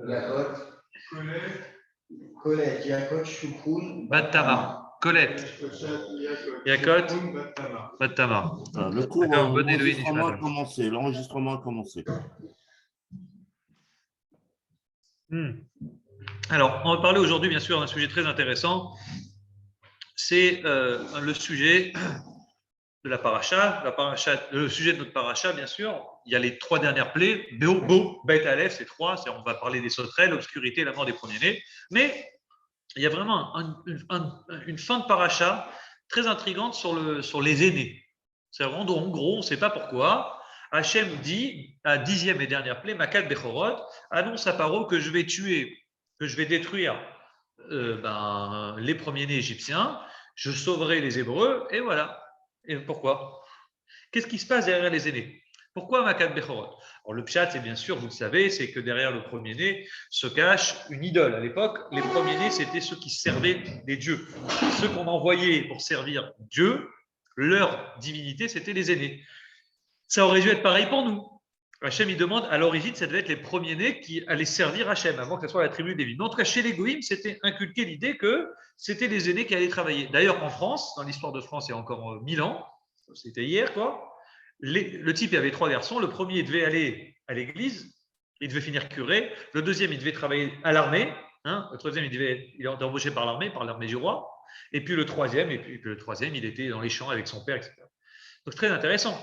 Yakot. Colette. Yakot, Shukun. Bat Tamar. Colette. Yakot. Bat Tamar. Le cours, l'enregistrement a commencé. Alors, on va parler aujourd'hui, bien sûr, d'un sujet très intéressant. C'est le sujet de la paracha, le sujet de notre paracha, bien sûr. Il y a les 3 dernières plaies, Bo, Bet, Aleph, c'est 3. On va parler des sauterelles, l'obscurité, la mort des premiers-nés. Mais il y a vraiment une fin de paracha très intrigante sur les aînés. En gros, on ne sait pas pourquoi. Hachem dit, à 10e et dernière plaie, Makat Bechorot, annonce à Paro que je vais détruire les premiers-nés égyptiens, je sauverai les Hébreux, et voilà. Et pourquoi? Qu'est-ce qui se passe derrière les aînés? Pourquoi Makat Bechorot? Alors le pshat, c'est bien sûr, vous le savez, c'est que derrière le premier-né se cache une idole. À l'époque, les premiers-nés, c'était ceux qui servaient des dieux. Ceux qu'on envoyait pour servir Dieu, leur divinité, c'était les aînés. Ça aurait dû être pareil pour nous. Hachem, il demande, à l'origine, ça devait être les premiers-nés qui allaient servir Hachem, avant que ce soit la tribu des Lévi. En tout cas, chez les Goïm, c'était inculqué l'idée que c'était les aînés qui allaient travailler. D'ailleurs, en France, dans l'histoire de France, il y a encore 1000 ans, c'était hier, quoi. Le type, il avait 3 garçons. Le premier, il devait aller à l'église, il devait finir curé. Le deuxième, il devait travailler à l'armée. Le troisième, il était embauché par l'armée du roi. Et puis le troisième, il était dans les champs avec son père, etc. Donc, très intéressant.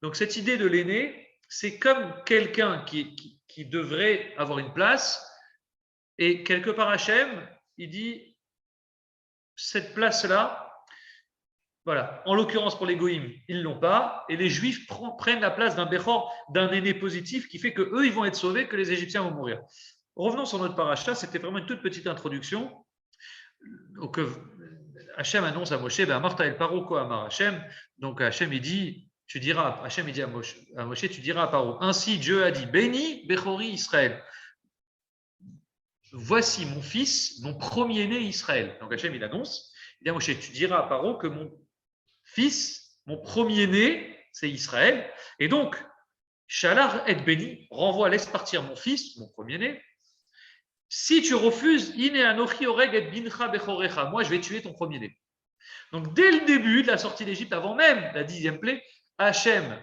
Donc, cette idée de l'aîné, c'est comme quelqu'un qui devrait avoir une place. Et quelque part, Hachem, il dit, cette place-là, voilà. En l'occurrence, pour les Goïm, ils ne l'ont pas. Et les Juifs prennent la place d'un Bechor, d'un aîné positif qui fait qu'eux, ils vont être sauvés, que les Égyptiens vont mourir. Revenons sur notre paracha. C'était vraiment une toute petite introduction. Donc, Hachem annonce à Moshe, Martha el Paro ko amar Hachem. Donc, Hachem, il dit, Hachem, il dit à Moshe, tu diras à Paro, ainsi Dieu a dit, béni Bechori Israël. Voici mon fils, mon premier-né Israël. Donc, Hachem, il annonce, il dit à Moshe, tu diras à Paro que mon fils, mon premier-né, c'est Israël. Et donc, Shalar et béni, renvoie, laisse partir mon fils, mon premier-né. Si tu refuses, Ine anochi oreg et bincha bechorecha, moi je vais tuer ton premier-né. Donc, dès le début de la sortie d'Égypte, avant même la 10e plaie, Hachem,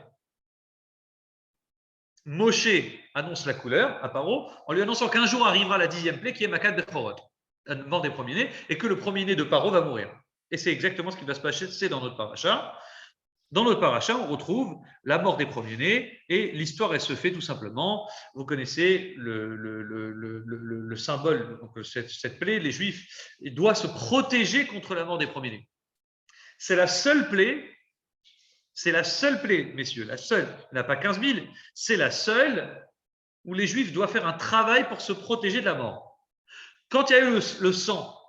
Moshe annonce la couleur à Paro, en lui annonçant qu'un jour arrivera la 10e plaie qui est Makat Bechorot, la mort des premiers-nés, et que le premier-né de Paro va mourir. Et c'est exactement ce qui va se passer dans notre paracha. Dans notre paracha, on retrouve la mort des premiers-nés et l'histoire, elle se fait tout simplement. Vous connaissez le symbole, donc cette plaie, les Juifs, il doit se protéger contre la mort des premiers-nés. C'est la seule plaie, messieurs, la seule, il n'y en a pas 15 000, c'est la seule où les Juifs doivent faire un travail pour se protéger de la mort. Quand il y a eu le sang,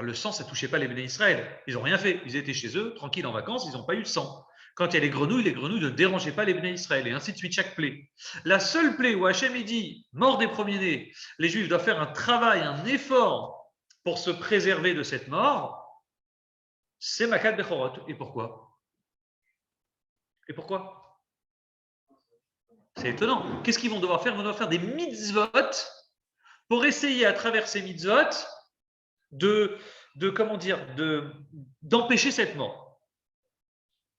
le sang, ça ne touchait pas les béné Israël. Ils n'ont rien fait. Ils étaient chez eux, tranquilles en vacances, ils n'ont pas eu de sang. Quand il y a les grenouilles ne dérangeaient pas les béné Israël. Et ainsi de suite, chaque plaie. La seule plaie où Hachem dit, mort des premiers-nés, les Juifs doivent faire un travail, un effort pour se préserver de cette mort, c'est Makat Bechorot. Et pourquoi? C'est étonnant. Qu'est-ce qu'ils vont devoir faire? Ils vont devoir faire des mitzvot pour essayer, à travers ces mitzvot, d'empêcher cette mort.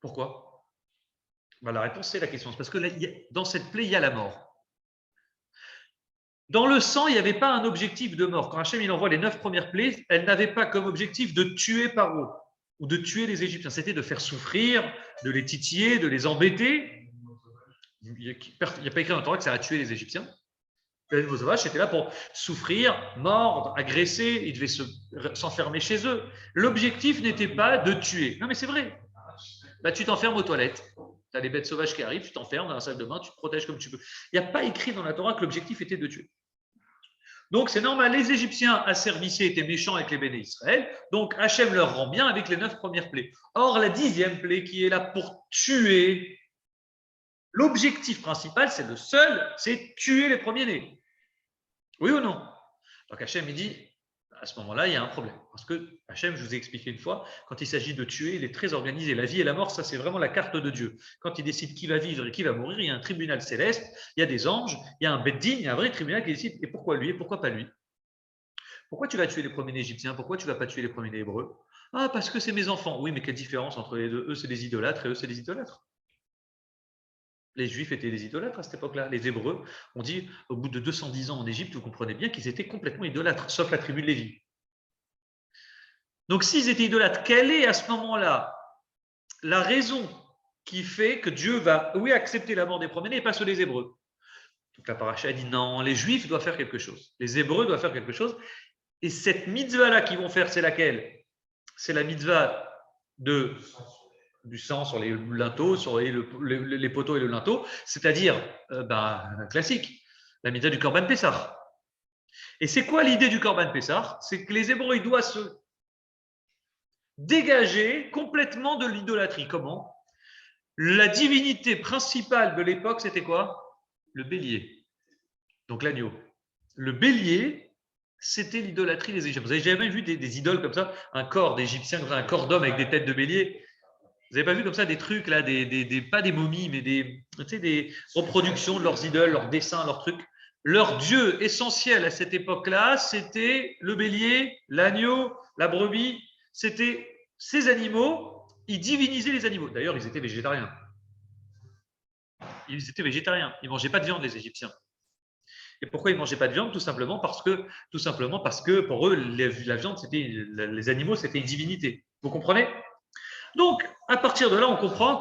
Pourquoi? La réponse, c'est la question. C'est parce que là, dans cette plaie, il y a la mort. Dans le sang, il n'y avait pas un objectif de mort. Quand Hachem il envoie les 9 premières plaies, elle n'avait pas comme objectif de tuer Paro ou de tuer les Égyptiens. C'était de faire souffrir, de les titiller, de les embêter. Il n'y a pas écrit dans la Torah que ça a tué les Égyptiens. Les sauvages, c'était là pour souffrir, mordre, agresser, ils devaient s'enfermer chez eux. L'objectif n'était pas de tuer. Non, mais c'est vrai. Tu t'enfermes aux toilettes. Tu as les bêtes sauvages qui arrivent, tu t'enfermes dans la salle de bain, tu te protèges comme tu peux. Il n'y a pas écrit dans la Torah que l'objectif était de tuer. Donc, c'est normal. Les Égyptiens asservissés étaient méchants avec les béné Israël. Donc, Hachem leur rend bien avec les 9 premières plaies. Or, la 10e plaie qui est là pour tuer, l'objectif principal, c'est le seul, c'est tuer les premiers-nés. Oui ou non? Donc Hachem, il dit, à ce moment-là, il y a un problème. Parce que Hachem, je vous ai expliqué une fois, quand il s'agit de tuer, il est très organisé. La vie et la mort, ça, c'est vraiment la carte de Dieu. Quand il décide qui va vivre et qui va mourir, il y a un tribunal céleste, il y a des anges, il y a un Beddin, il y a un vrai tribunal qui décide. Et pourquoi lui et pourquoi pas lui? Pourquoi tu vas tuer les premiers Égyptiens? Pourquoi tu ne vas pas tuer les premiers Hébreux? Ah, parce que c'est mes enfants. Oui, mais quelle différence entre les deux? Eux, c'est des idolâtres et eux, c'est des idolâtres. Les Juifs étaient des idolâtres à cette époque-là. Les Hébreux, on dit, au bout de 210 ans en Égypte, vous comprenez bien qu'ils étaient complètement idolâtres, sauf la tribu de Lévi. Donc, s'ils étaient idolâtres, quelle est à ce moment-là la raison qui fait que Dieu va, oui, accepter la mort des premiers-nés et pas ceux des Hébreux? Donc, la paracha dit non, les Juifs doivent faire quelque chose. Les Hébreux doivent faire quelque chose. Et cette mitzvah-là qu'ils vont faire, c'est laquelle? C'est la mitzvah du sang sur les linteaux, sur les poteaux et le linteau, c'est-à-dire, classique, la mitzvah du Korban Pessah. Et c'est quoi l'idée du Korban Pessah? C'est que les Hébreux, ils doivent se dégager complètement de l'idolâtrie. Comment? La divinité principale de l'époque, c'était quoi? Le bélier. Donc l'agneau. Le bélier, c'était l'idolâtrie des Égyptiens. Vous avez jamais vu des idoles comme ça? Un corps d'Égyptien, un corps d'homme avec des têtes de bélier? Vous n'avez pas vu comme ça des trucs, là, pas des momies, mais des reproductions de leurs idoles, leurs dessins, leurs trucs? Leur dieu essentiel à cette époque-là, c'était le bélier, l'agneau, la brebis. C'était ces animaux, ils divinisaient les animaux. D'ailleurs, ils étaient végétariens. Ils ne mangeaient pas de viande, les Égyptiens. Et pourquoi ils ne mangeaient pas de viande? Tout simplement parce que pour eux, la viande, les animaux, c'était une divinité. Vous comprenez? Donc, à partir de là, on comprend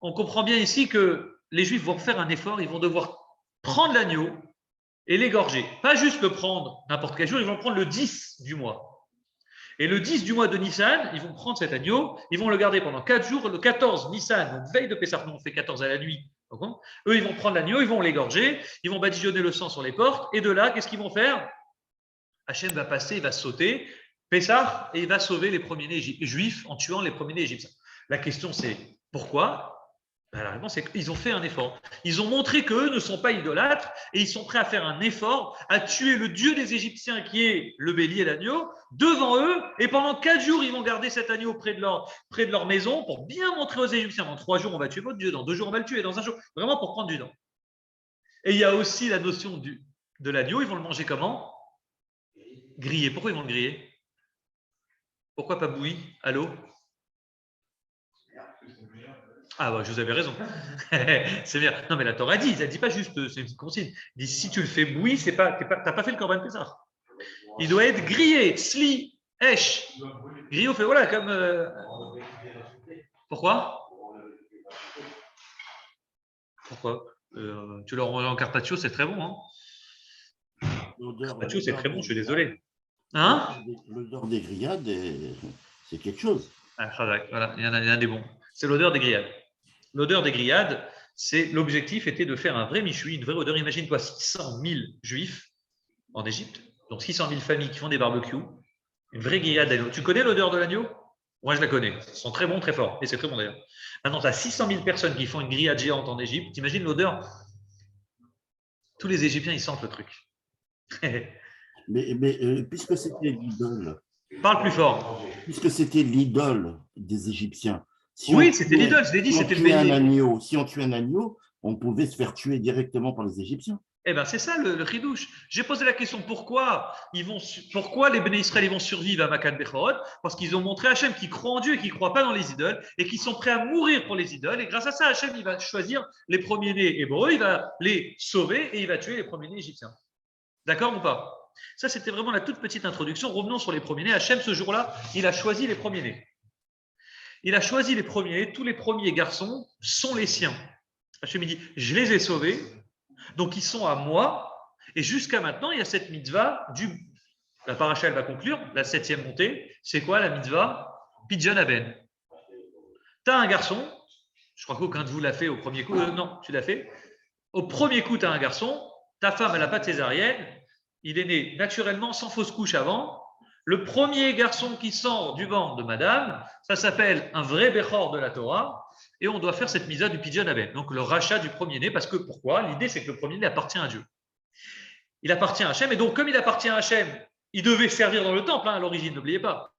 on comprend bien ici que les Juifs vont faire un effort, ils vont devoir prendre l'agneau et l'égorger. Pas juste le prendre n'importe quel jour, ils vont le prendre le 10 du mois. Et le 10 du mois de Nissan, ils vont prendre cet agneau, ils vont le garder pendant 4 jours. Le 14 Nissan, donc veille de Pessah, nous on fait 14 à la nuit. Eux, ils vont prendre l'agneau, ils vont l'égorger, ils vont badigeonner le sang sur les portes. Et de là, qu'est-ce qu'ils vont faire? Hachem va passer, il va sauter Pessah, et il va sauver les premiers-nés juifs en tuant les premiers-nés égyptiens. La question, c'est pourquoi? La réponse, c'est qu'ils ont fait un effort. Ils ont montré qu'eux ne sont pas idolâtres et ils sont prêts à faire un effort, à tuer le dieu des Égyptiens qui est le bélier et l'agneau devant eux. Et pendant 4 jours, ils vont garder cet agneau près de leur maison pour bien montrer aux Égyptiens. Dans 3 jours, on va tuer votre dieu. Dans 2 jours, on va le tuer. Dans 1 jour, vraiment pour prendre du temps. Et il y a aussi la notion de l'agneau. Ils vont le manger comment? Grillé. Pourquoi ils vont le griller? Pourquoi pas bouilli? Allô? Ah, bah, je vous avais raison. C'est bien. Non, mais la Torah dit, elle ne dit pas juste, c'est une consigne. Elle dit, si tu le fais bouillir, tu n'as pas fait le Korban Pessah. Il doit être grillé, tzli, esh. Grillé, on fait, voilà, comme. Pourquoi? Tu leur envoies en carpaccio, c'est très bon. Hein? Carpaccio, c'est très bon, je suis désolé. Hein? L'odeur des grillades, c'est quelque chose. Ah, voilà, il y en a des bons. C'est l'odeur des grillades. L'odeur des grillades, l'objectif était de faire un vrai michui, une vraie odeur. Imagine-toi 600 000 juifs en Égypte, donc 600 000 familles qui font des barbecues, une vraie grillade d'agneau. Tu connais l'odeur de l'agneau? Moi, je la connais. Ils sont très bons, très forts. Et c'est très bon d'ailleurs. Maintenant, tu as 600 000 personnes qui font une grillade géante en Égypte. T'imagines l'odeur? Tous les Égyptiens, ils sentent le truc. mais puisque c'était l'idole. Parle plus fort. Puisque c'était l'idole des Égyptiens. C'était l'idole, je l'ai dit, c'était le bélier. Si on tuait un agneau, on pouvait se faire tuer directement par les Égyptiens. Eh bien, c'est ça le chidouche. J'ai posé la question pourquoi les Béné Israël vont survivre à Makan Bechorot? Parce qu'ils ont montré à Hachem qu'ils croient en Dieu et qu'ils ne croient pas dans les idoles et qu'ils sont prêts à mourir pour les idoles. Et grâce à ça, Hachem, il va choisir les premiers-nés hébreux, il va les sauver et il va tuer les premiers-nés égyptiens. D'accord ou pas? Ça, c'était vraiment la toute petite introduction. Revenons sur les premiers-nés. Hachem, ce jour-là, il a choisi les premiers-nés. Il a choisi les premiers, tous les premiers garçons sont les siens. Hachem dit, je les ai sauvés, donc ils sont à moi. Et jusqu'à maintenant, il y a cette mitzvah la paracha, elle va conclure, la 7e montée. C'est quoi la mitzvah? Pidjan Aben. Tu as un garçon, je crois qu'aucun de vous l'a fait au premier coup. Non, tu l'as fait. Au premier coup, tu as un garçon, ta femme, elle n'a pas de césarienne, il est né naturellement, sans fausse couche avant. Le premier garçon qui sort du ventre de madame, ça s'appelle un vrai Bechor de la Torah, et on doit faire cette misa du Pidjan Aben, donc le rachat du premier-né, parce que pourquoi? L'idée, c'est que le premier-né appartient à Dieu. il appartient à Hachem. Et donc, comme il appartient à Hachem, il devait servir dans le temple à l'origine, n'oubliez pas.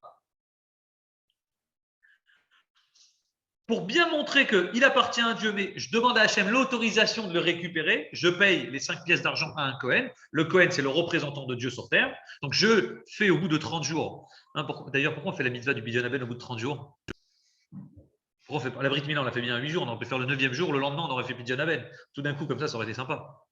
Pour bien montrer qu'il appartient à Dieu, mais je demande à Hachem l'autorisation de le récupérer, je paye les 5 pièces d'argent à un Kohen. Le Kohen, c'est le représentant de Dieu sur terre. Donc, je fais au bout de 30 jours. D'ailleurs, pourquoi on fait la mitzvah du Binyan Ben au bout de 30 jours? Pourquoi on fait pas la Brit Mila, on l'a fait bien 8 jours, on aurait pu faire le 9e jour, le lendemain, on aurait fait Binyan Ben. Tout d'un coup, comme ça aurait été sympa.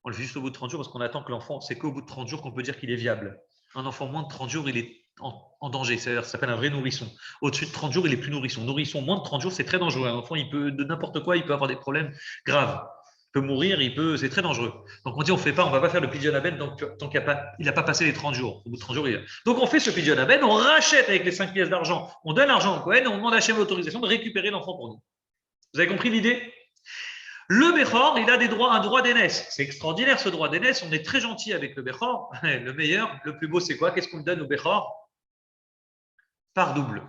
On le fait juste au bout de 30 jours parce qu'on attend que l'enfant, c'est qu'au bout de 30 jours qu'on peut dire qu'il est viable. Un enfant moins de 30 jours, il est en danger. Ça s'appelle un vrai nourrisson. Au-dessus de 30 jours, il est plus nourrisson. Nourrisson, moins de 30 jours, c'est très dangereux. Un enfant, il peut, de n'importe quoi, il peut avoir des problèmes graves. Il peut mourir, c'est très dangereux. Donc on dit, on ne va pas faire le Pidyon Aben tant qu'il n'a pas passé les 30 jours. Au bout de 30 jours, Donc on fait ce Pidyon Aben, on rachète avec les 5 pièces d'argent, on donne l'argent au Kohen et on demande à Hachem l'autorisation de récupérer l'enfant pour nous. Vous avez compris l'idée? Le Bechor, il a un droit d'aînesse. C'est extraordinaire ce droit d'aînesse. On est très gentil avec le Bechor. Le meilleur, le plus beau, c'est quoi? Qu'est-ce qu'on donne au Bechor? Par double.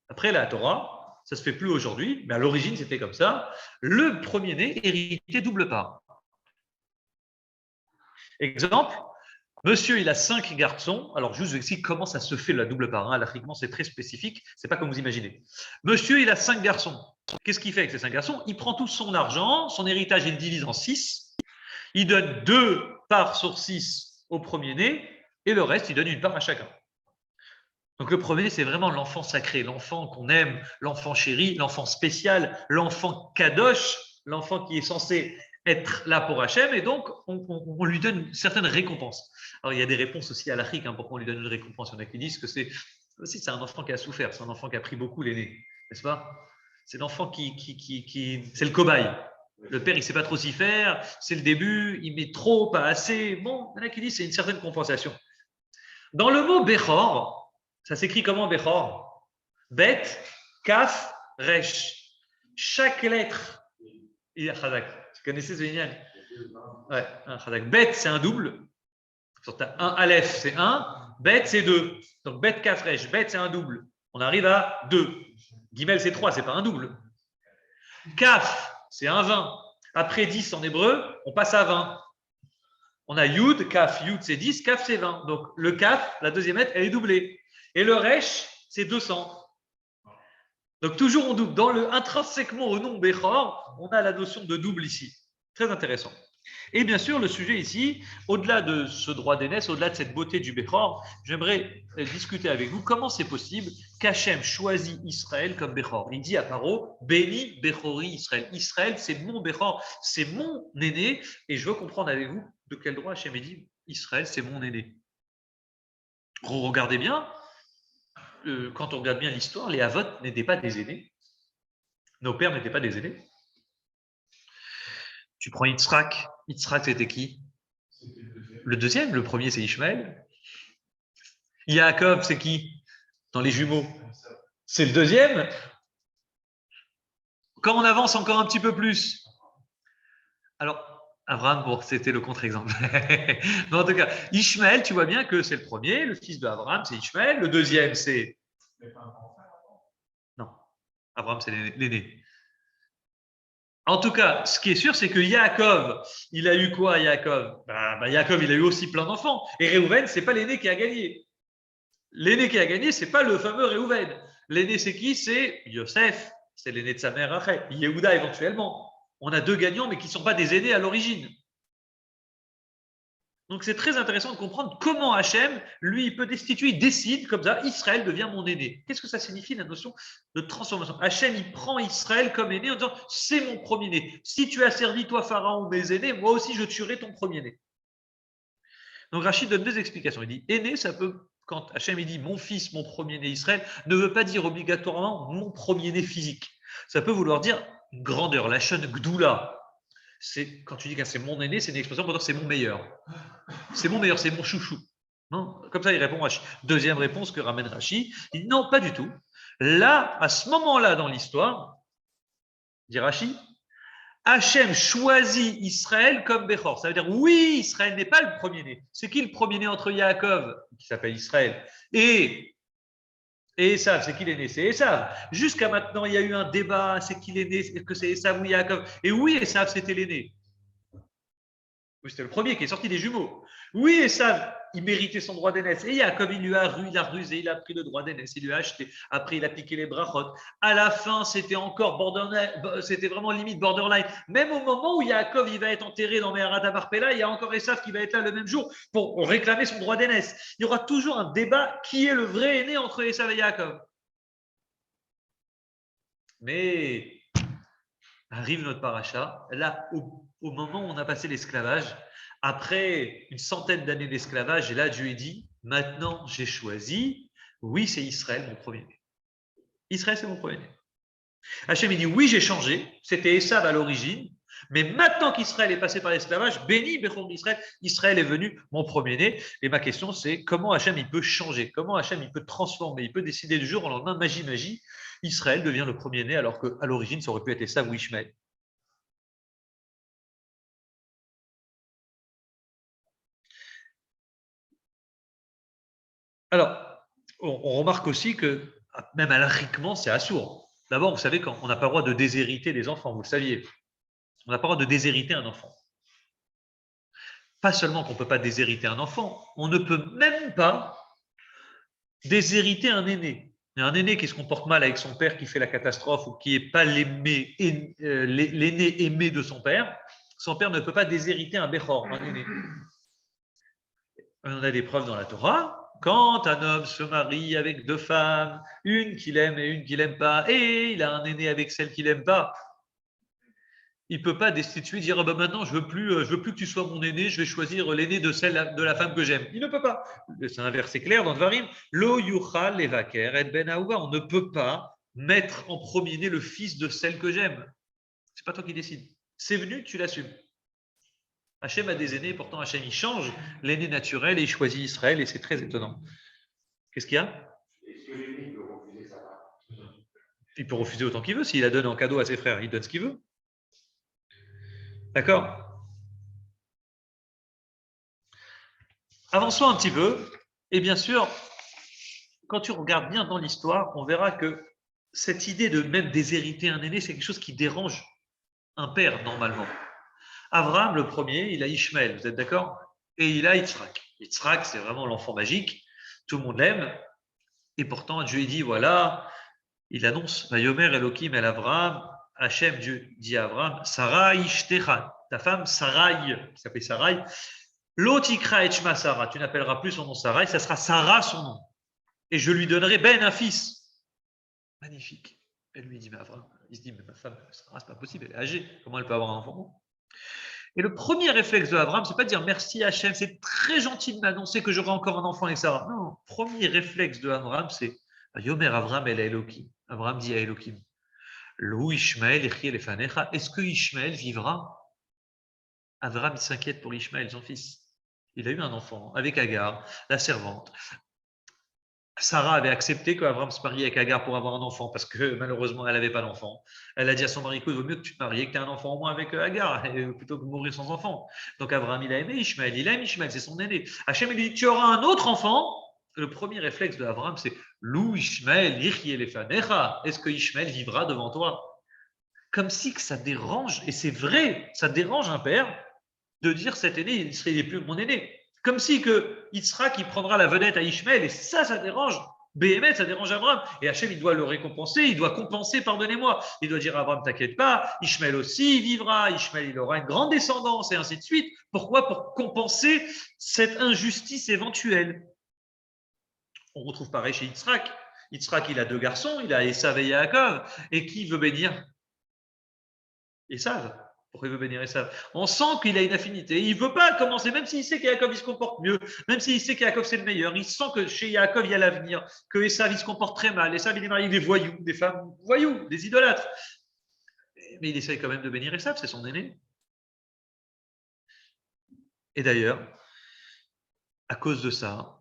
Après la Torah, ça ne se fait plus aujourd'hui, mais à l'origine, c'était comme ça. Le premier-né héritait double part. Exemple, monsieur, il a 5 garçons. Alors, juste, je vous explique comment ça se fait la double part. L'afriquement, c'est très spécifique. Ce n'est pas comme vous imaginez. Monsieur, il a 5 garçons. Qu'est-ce qu'il fait avec ces 5 garçons? Il prend tout son argent, son héritage, il divise en 6. Il donne 2 parts sur 6 au premier-né et le reste, il donne une part à chacun. Donc le premier, c'est vraiment l'enfant sacré, l'enfant qu'on aime, l'enfant chéri, l'enfant spécial, l'enfant kadosh, l'enfant qui est censé être là pour Hachem, et donc on lui donne certaines récompenses. Alors il y a des réponses aussi à l'Afrique, pourquoi on lui donne une récompense. Il y en a qui disent que c'est un enfant qui a souffert, c'est un enfant qui a pris beaucoup l'aîné, n'est-ce pas? C'est l'enfant c'est le cobaye. Le père, il ne sait pas trop s'y faire, c'est le début, il met trop, pas assez. Bon, il y en a qui disent que c'est une certaine compensation. Dans le mot Bechor, ça s'écrit comment Bechor? Bet, Kaf, Resh. Chaque lettre, il y a Chadak. Vous connaissez ce lignage? Ouais, un Chadak. Bet, c'est un double. Un Aleph, c'est 1. Bet, c'est 2. Donc Bet, Kaf, Resh. Bet, c'est un double. On arrive à 2. Gimel, c'est 3, c'est pas un double. Kaf, c'est un 20. Après 10 en hébreu, on passe à 20. On a Yud, Kaf. Yud, c'est 10, Kaf, c'est 20. Donc le Kaf, la deuxième lettre, elle est doublée. Et le Resh, c'est 200. Donc toujours on double. Intrinsèquement au nom Bechor, on a la notion de double ici. Très intéressant. Et bien sûr, le sujet ici, au-delà de ce droit d'aînesse, au-delà de cette beauté du Bechor, j'aimerais discuter avec vous comment c'est possible qu'Hachem choisit Israël comme Bechor. Il dit à Paro, béni Bechori Israël. Israël, c'est mon Bechor, c'est mon aîné. Et je veux comprendre avec vous de quel droit Hachem dit Israël, c'est mon aîné. Regardez bien. Quand on regarde bien l'histoire, les Havot n'étaient pas des aînés. Nos pères n'étaient pas des aînés. Tu prends Yitzhak. Yitzhak, c'était qui? Le deuxième. Le premier, c'est Ishmaël. Yaakov, c'est qui? Dans les jumeaux. C'est le deuxième. Quand on avance encore un petit peu plus. Alors, Abraham, bon, c'était le contre-exemple. Mais en tout cas, Ishmaël, tu vois bien que c'est le premier, le fils d'Abraham, c'est Ishmaël. Le deuxième, c'est... Non, Abraham, c'est l'aîné. En tout cas, ce qui est sûr, c'est que Yaakov, il a eu quoi, Yaakov? Yaakov, il a eu aussi plein d'enfants. Et Réhouven, ce n'est pas l'aîné qui a gagné. L'aîné qui a gagné, ce n'est pas le fameux Réhouven. L'aîné, c'est qui? C'est Yosef. C'est l'aîné de sa mère Rachel. Yehuda, éventuellement. On a 2 gagnants, mais qui ne sont pas des aînés à l'origine. Donc, c'est très intéressant de comprendre comment Hachem, lui, il peut destituer, il décide comme ça, Israël devient mon aîné. Qu'est-ce que ça signifie, la notion de transformation? Hachem, il prend Israël comme aîné en disant, c'est mon premier-né. Si tu as servi, toi, Pharaon, ou mes aînés, moi aussi, je tuerai ton premier-né. Donc, Rachid donne 2 explications. Il dit, aîné, ça peut, quand Hachem, il dit, mon fils, mon premier-né Israël, ne veut pas dire obligatoirement mon premier-né physique. Ça peut vouloir dire grandeur, la chaîne Gdoula. Quand tu dis que c'est mon aîné, c'est une expression pour dire que c'est mon meilleur. C'est mon meilleur, c'est mon chouchou. Non, comme ça, il répond Rashi. Deuxième réponse que ramène Rashi, il dit non, pas du tout. Là, à ce moment-là dans l'histoire, dit Rashi, Hachem choisit Israël comme Bechor. Ça veut dire, oui, Israël n'est pas le premier-né. C'est qui le premier-né entre Yaakov, qui s'appelle Israël, et Esav? C'est qui l'aîné? C'est Esav. Jusqu'à maintenant, il y a eu un débat, c'est qui l'aîné? Est-ce que c'est Esav ou Yaakov? Et oui, Esav, c'était l'aîné. Oui, c'était le premier qui est sorti des jumeaux. Oui, Esav, il méritait son droit d'aînesse. Et Yaakov, il a rusé, il a pris le droit d'aînesse, il lui a acheté. Après, il a piqué les brachot. À la fin, c'était encore borderline, c'était vraiment limite borderline. Même au moment où Yaakov, il va être enterré dans Meharat Marpella, il y a encore Esav qui va être là le même jour pour réclamer son droit d'aînesse. Il y aura toujours un débat qui est le vrai aîné entre Esav et Yaakov. Mais arrive notre paracha, là, au moment où on a passé l'esclavage, après une centaine d'années d'esclavage, et là, Dieu est dit, maintenant, j'ai choisi, oui, c'est Israël, mon premier-né. Israël, c'est mon premier-né. Hachem, il dit, oui, j'ai changé, c'était Esav à l'origine, mais maintenant qu'Israël est passé par l'esclavage, béni, Bechor d'Israël, Israël est venu, mon premier-né. Et ma question, c'est comment Hachem, il peut changer, comment Hachem, il peut transformer, il peut décider du jour au lendemain, magie, Israël devient le premier-né, alors qu'à l'origine, ça aurait pu être Esav ou Ishmaël. Alors, on remarque aussi que, même alariquement, c'est assourd. D'abord, vous savez, on n'a pas le droit de déshériter les enfants, vous le saviez. On n'a pas le droit de déshériter un enfant. Pas seulement qu'on ne peut pas déshériter un enfant, on ne peut même pas déshériter un aîné. Il y a un aîné qui se comporte mal avec son père, qui fait la catastrophe, ou qui n'est pas l'aîné aimé de son père ne peut pas déshériter un béchor, un aîné. On a des preuves dans la Torah. Quand un homme se marie avec deux femmes, une qu'il aime et une qu'il n'aime pas, et il a un aîné avec celle qu'il n'aime pas, il ne peut pas destituer, dire ah ben maintenant je veux plus que tu sois mon aîné, je vais choisir l'aîné de celle de la femme que j'aime. Il ne peut pas. C'est un verset clair dans Dvarim. Lo yuchal levaker et ben aouva. On ne peut pas mettre en premier-né le fils de celle que j'aime. C'est pas toi qui décides. C'est venu, tu l'assumes. Hachem a des aînés, pourtant Hachem il change l'aîné naturel et il choisit Israël et c'est très étonnant. Qu'est-ce qu'il y a? Est-ce que l'aîné peut refuser sa part? Il peut refuser autant qu'il veut. S'il la donne en cadeau à ses frères, il donne ce qu'il veut. D'accord? Avançons un petit peu. Et bien sûr, quand tu regardes bien dans l'histoire, on verra que cette idée de même déshériter un aîné, c'est quelque chose qui dérange un père normalement. Abraham, le premier, il a Ishmaël, vous êtes d'accord? Et il a Yitzhak. Yitzhak, c'est vraiment l'enfant magique. Tout le monde l'aime. Et pourtant, Dieu dit, voilà, il annonce, Vayomer Elohim el Avraham, Hachem, Dieu dit à Abraham, Sarai Ishtecha, ta femme Sarai, qui s'appelle Sarai, Lotikra Echma Sarah, tu n'appelleras plus son nom Sarai, ça sera Sarah son nom. Et je lui donnerai Ben un fils. Magnifique. Elle lui dit, mais Abraham, il se dit, mais ma femme, Sarah, c'est pas possible, elle est âgée, comment elle peut avoir un enfant? Et le premier réflexe de Abraham, c'est pas de dire merci Hachem, c'est très gentil de m'annoncer que j'aurai encore un enfant avec Sarah. Non, le premier réflexe de Abraham, c'est Yomer Abraham el Elohim. Abraham dit à Elohim, Lou Ishmael lefanecha, est-ce que Ishmael vivra? Abraham s'inquiète pour Ishmael, son fils. Il a eu un enfant avec Agar, la servante. Sarah avait accepté qu'Abraham se marie avec Agar pour avoir un enfant parce que malheureusement elle n'avait pas d'enfant. Elle a dit à son mari, écoute, il vaut mieux que tu te maries et que tu aies un enfant au moins avec Agar plutôt que de mourir sans enfant. Donc Abraham, il a aimé Ishmael, il aime Ishmael, c'est son aîné. Hachem lui dit, tu auras un autre enfant. Le premier réflexe de Abraham, c'est Lou Ishmael, est-ce que Ishmael vivra devant toi? Comme si que ça dérange, et c'est vrai, ça dérange un père de dire cet aîné, il n'est plus mon aîné. Comme si que Yitzhak qui prendra la vedette à Ishmael, et ça dérange. Béhémet, ça dérange Abraham. Et Hachem, il doit le récompenser, il doit compenser, pardonnez-moi. Il doit dire à Abraham, t'inquiète pas, Ishmael aussi, il vivra, Ishmael, il aura une grande descendance, et ainsi de suite. Pourquoi? Pour compenser cette injustice éventuelle. On retrouve pareil chez Yitzhak. Yitzhak, il a deux garçons, il a Esav et Yaakov. Et qui veut bénir? Esav. Pourquoi il veut bénir Esav? On sent qu'il a une affinité. Il ne veut pas commencer, même s'il sait qu'Yaakov il se comporte mieux, même s'il sait qu'Yaakov c'est le meilleur. Il sent que chez Yaakov il y a l'avenir, que Esav il se comporte très mal. Esav il est marié avec des voyous, des femmes voyous, des idolâtres. Mais il essaye quand même de bénir Esav, c'est son aîné. Et d'ailleurs, à cause de ça,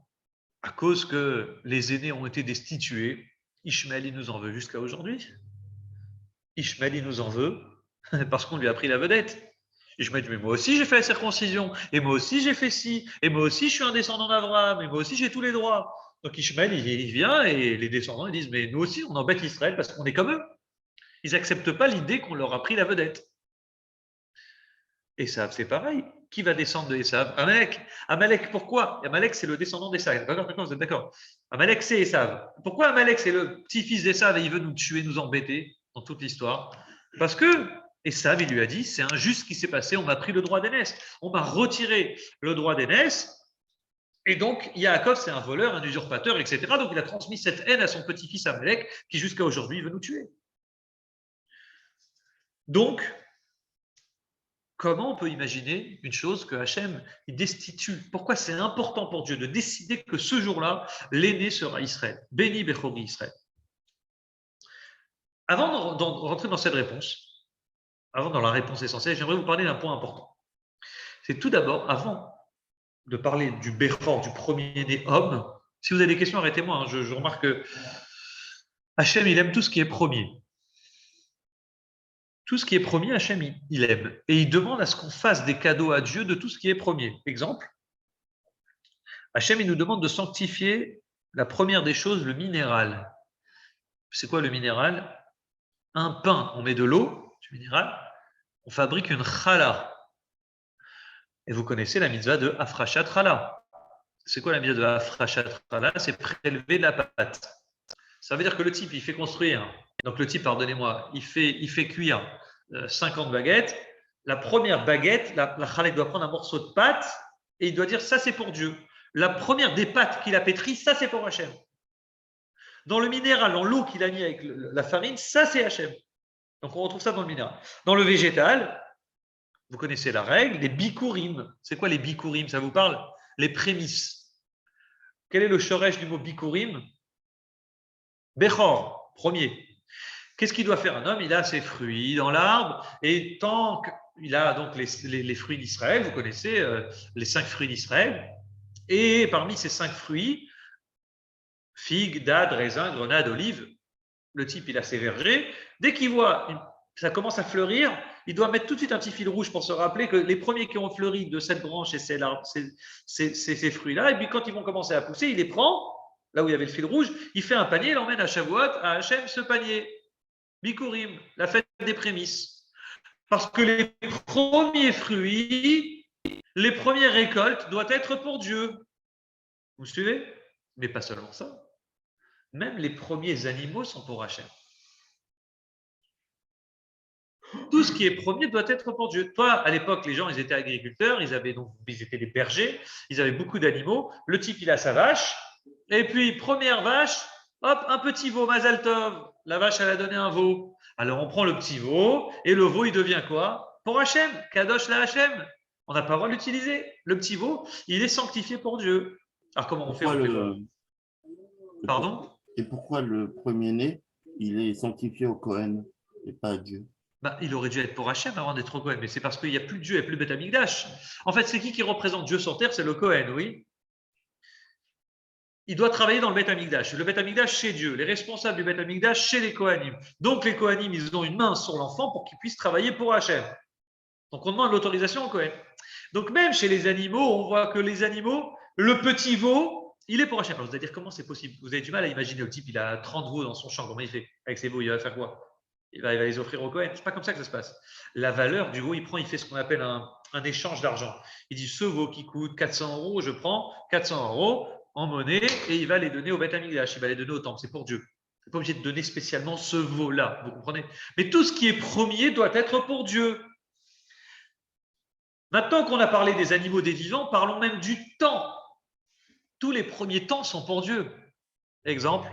à cause que les aînés ont été destitués, Ishmael il nous en veut jusqu'à aujourd'hui. Ishmael il nous en veut parce qu'on lui a pris la vedette. Et je me dis, mais moi aussi j'ai fait la circoncision, et moi aussi j'ai fait ci, et moi aussi je suis un descendant d'Abraham, et moi aussi j'ai tous les droits. Donc Ishmael, il vient, et les descendants, ils disent, mais nous aussi on embête Israël parce qu'on est comme eux. Ils n'acceptent pas l'idée qu'on leur a pris la vedette. Esav, c'est pareil. Qui va descendre de Esav? Amalek. Amalek, pourquoi? Amalek, c'est le descendant d'Esav. D'accord, vous êtes d'accord? Amalek, c'est Esav. Pourquoi Amalek, c'est le petit-fils d'Esav et il veut nous tuer, nous embêter dans toute l'histoire? Parce que Esav, il lui a dit, c'est injuste ce qui s'est passé, on m'a pris le droit d'aînesse. On m'a retiré le droit d'aînesse. Et donc, Yaakov, c'est un voleur, un usurpateur, etc. Donc, il a transmis cette haine à son petit-fils Amalek, qui jusqu'à aujourd'hui veut nous tuer. Donc, comment on peut imaginer une chose que Hachem il destitue? Pourquoi c'est important pour Dieu de décider que ce jour-là, l'aîné sera Israël? Béni Bechori Israël. Avant de rentrer dans cette réponse, avant dans la réponse essentielle, j'aimerais vous parler d'un point important. C'est tout d'abord, avant de parler du Bechor, du premier-né homme, si vous avez des questions, arrêtez-moi. Hein, je remarque que Hachem, il aime tout ce qui est premier. Tout ce qui est premier, Hachem, il aime. Et il demande à ce qu'on fasse des cadeaux à Dieu de tout ce qui est premier. Exemple, Hachem, il nous demande de sanctifier la première des choses, le minéral. C'est quoi le minéral? Un pain, on met de l'eau, du minéral, on fabrique une challah. Et vous connaissez la mitzvah de Afrashat Challah. C'est quoi la mitzvah de Afrashat Challah? C'est prélever de la pâte. Ça veut dire que le type, il fait construire, donc le type, pardonnez-moi, il fait cuire 50 baguettes. La première baguette, la challah doit prendre un morceau de pâte et il doit dire ça c'est pour Dieu. La première des pâtes qu'il a pétries, ça c'est pour Hachem. Dans le minéral, dans l'eau qu'il a mis avec la farine, ça c'est Hachem. Donc on retrouve ça dans le minéral. Dans le végétal, vous connaissez la règle, les bikurim. C'est quoi les bikurim? Ça vous parle? Les prémices. Quel est le shoresh du mot bikurim? Bechor, premier. Qu'est-ce qu'il doit faire un homme? Il a ses fruits dans l'arbre et tant qu'il a donc les fruits d'Israël, vous connaissez les 5 fruits d'Israël, et parmi ces 5 fruits, figues, dades, raisins, grenades, olives, le type il a ses vergers. Dès qu'il voit ça commence à fleurir, il doit mettre tout de suite un petit fil rouge pour se rappeler que les premiers qui ont fleuri de cette branche et ces fruits-là, et puis quand ils vont commencer à pousser, il les prend, là où il y avait le fil rouge, il fait un panier, il emmène à Shavuot, à Hachem, ce panier. Bikurim, la fête des prémices. Parce que les premiers fruits, les premières récoltes doivent être pour Dieu. Vous suivez? Mais pas seulement ça. Même les premiers animaux sont pour Hachem. Tout ce qui est premier doit être pour Dieu. Toi, à l'époque, les gens, ils étaient agriculteurs, ils étaient des bergers, ils avaient beaucoup d'animaux. Le type, il a sa vache. Et puis, première vache, hop, un petit veau, Mazal Tov. La vache, elle a donné un veau. Alors, on prend le petit veau, et le veau, il devient quoi? Pour Hachem, Kadosh la Hachem. On n'a pas le droit de l'utiliser. Le petit veau, il est sanctifié pour Dieu. Alors, comment on fait? Pardon? Et pourquoi le premier-né, il est sanctifié au Kohen et pas à Dieu? Il aurait dû être pour Hachem avant d'être au Kohen, mais c'est parce qu'il n'y a plus de Dieu, il n'y a plus de Beth Amikdash. En fait, c'est qui représente Dieu sur terre? C'est le Kohen, oui. Il doit travailler dans le Beth Amikdash. Le Beth Amikdash chez Dieu, les responsables du Beth Amikdash chez les Kohanim. Donc les Kohanim, ils ont une main sur l'enfant pour qu'il puisse travailler pour Hachem. Donc on demande l'autorisation au Kohen. Donc même chez les animaux, on voit que les animaux, le petit veau, il est pour Hachem. Alors vous allez dire comment c'est possible? Vous avez du mal à imaginer le type, il a 30 veaux dans son champ. Comment il fait avec ses veaux? Il va faire quoi? Il va les offrir au Kohen. C'est pas comme ça que ça se passe. La valeur du veau, il fait ce qu'on appelle un échange d'argent. Il dit ce veau qui coûte 400 €, je prends 400 € en monnaie et il va les donner au Beth Amikdash, il va les donner au temple, c'est pour Dieu. Il n'est pas obligé de donner spécialement ce veau-là, vous comprenez? Mais tout ce qui est premier doit être pour Dieu. Maintenant qu'on a parlé des animaux, des vivants, parlons même du temps. Tous les premiers temps sont pour Dieu. Exemple,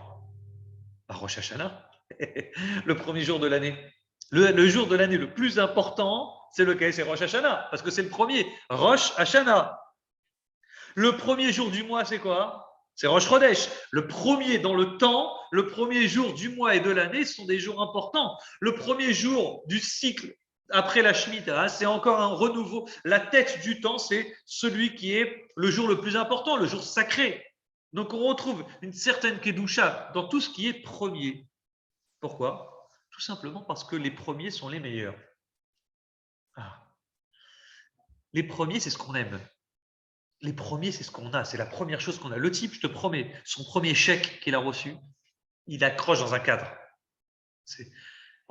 Rosh Hashanah, le premier jour de l'année. Le jour de l'année le plus important, c'est lequel? C'est Rosh Hashanah, parce que c'est le premier. Rosh Hashanah. Le premier jour du mois, c'est quoi? C'est Rosh Chodesh. Le premier dans le temps, le premier jour du mois et de l'année sont des jours importants. Le premier jour du cycle après la Shemitah, c'est encore un renouveau. La tête du temps, c'est celui qui est le jour le plus important, le jour sacré. Donc on retrouve une certaine Kedusha dans tout ce qui est premier. Pourquoi? Tout simplement parce que les premiers sont les meilleurs. Les premiers, c'est ce qu'on aime. Les premiers, c'est ce qu'on a, c'est la première chose qu'on a. Le type, je te promets, son premier chèque qu'il a reçu, il accroche dans un cadre.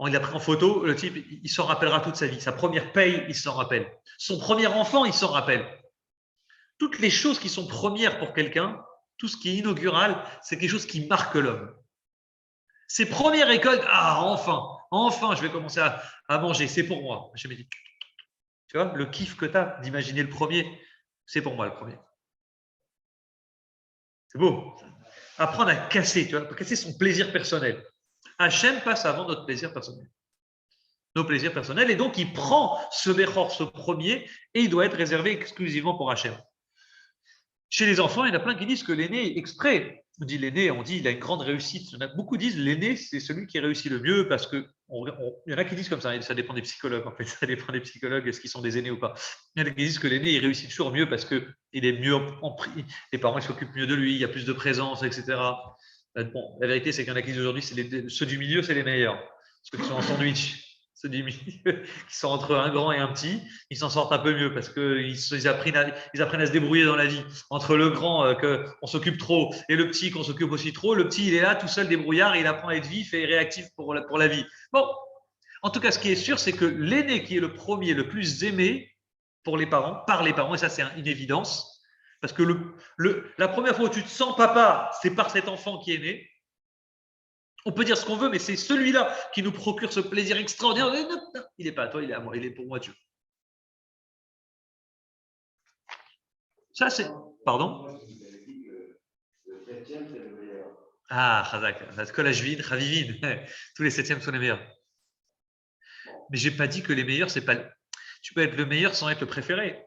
il l'a pris en photo, le type, il s'en rappellera toute sa vie. Sa première paye, il s'en rappelle. Son premier enfant, il s'en rappelle. Toutes les choses qui sont premières pour quelqu'un, tout ce qui est inaugural, c'est quelque chose qui marque l'homme. Ses premières écoles, enfin, je vais commencer à manger, c'est pour moi. Je me dis, tu vois, le kiff que tu as d'imaginer le premier, c'est pour moi le premier. C'est beau. Apprendre à casser, tu vois, casser son plaisir personnel. Hachem passe avant notre plaisir personnel. Nos plaisirs personnels, et donc il prend ce Bechor, ce premier, et il doit être réservé exclusivement pour Hachem. Chez les enfants, il y en a plein qui disent que l'aîné est exprès. On dit l'aîné, on dit il a une grande réussite. Beaucoup disent l'aîné, c'est celui qui réussit le mieux parce que il y en a qui disent comme ça dépend des psychologues en fait, ça dépend des psychologues, est-ce qu'ils sont des aînés ou pas. Il y en a qui disent que l'aîné, il réussit toujours mieux parce qu'il est mieux en prix, les parents ils s'occupent mieux de lui, il y a plus de présence, etc. Bon, la vérité, c'est qu'il y en a qui disent aujourd'hui, ceux du milieu, c'est les meilleurs. Ceux qui sont en sandwich. Ceux du milieu, qui sont entre un grand et un petit, ils s'en sortent un peu mieux parce qu'ils apprennent à se débrouiller dans la vie. Entre le grand qu'on s'occupe trop et le petit qu'on s'occupe aussi trop, le petit il est là tout seul débrouillard et il apprend à être vif et réactif pour la vie. Bon, en tout cas, ce qui est sûr, c'est que l'aîné qui est le premier, le plus aimé pour les parents, par les parents, et ça c'est une évidence, parce que la première fois où tu te sens papa, c'est par cet enfant qui est né. On peut dire ce qu'on veut, mais c'est celui-là qui nous procure ce plaisir extraordinaire. Non, il n'est pas à toi, il est à moi, il est pour moi Dieu. Ça, c'est. Pardon? Le septième, c'est le meilleur. Ah, Chazak, Kolashvin, Chavivin. Tous les septièmes sont les meilleurs. Mais je n'ai pas dit que les meilleurs, c'est pas. Tu peux être le meilleur sans être le préféré.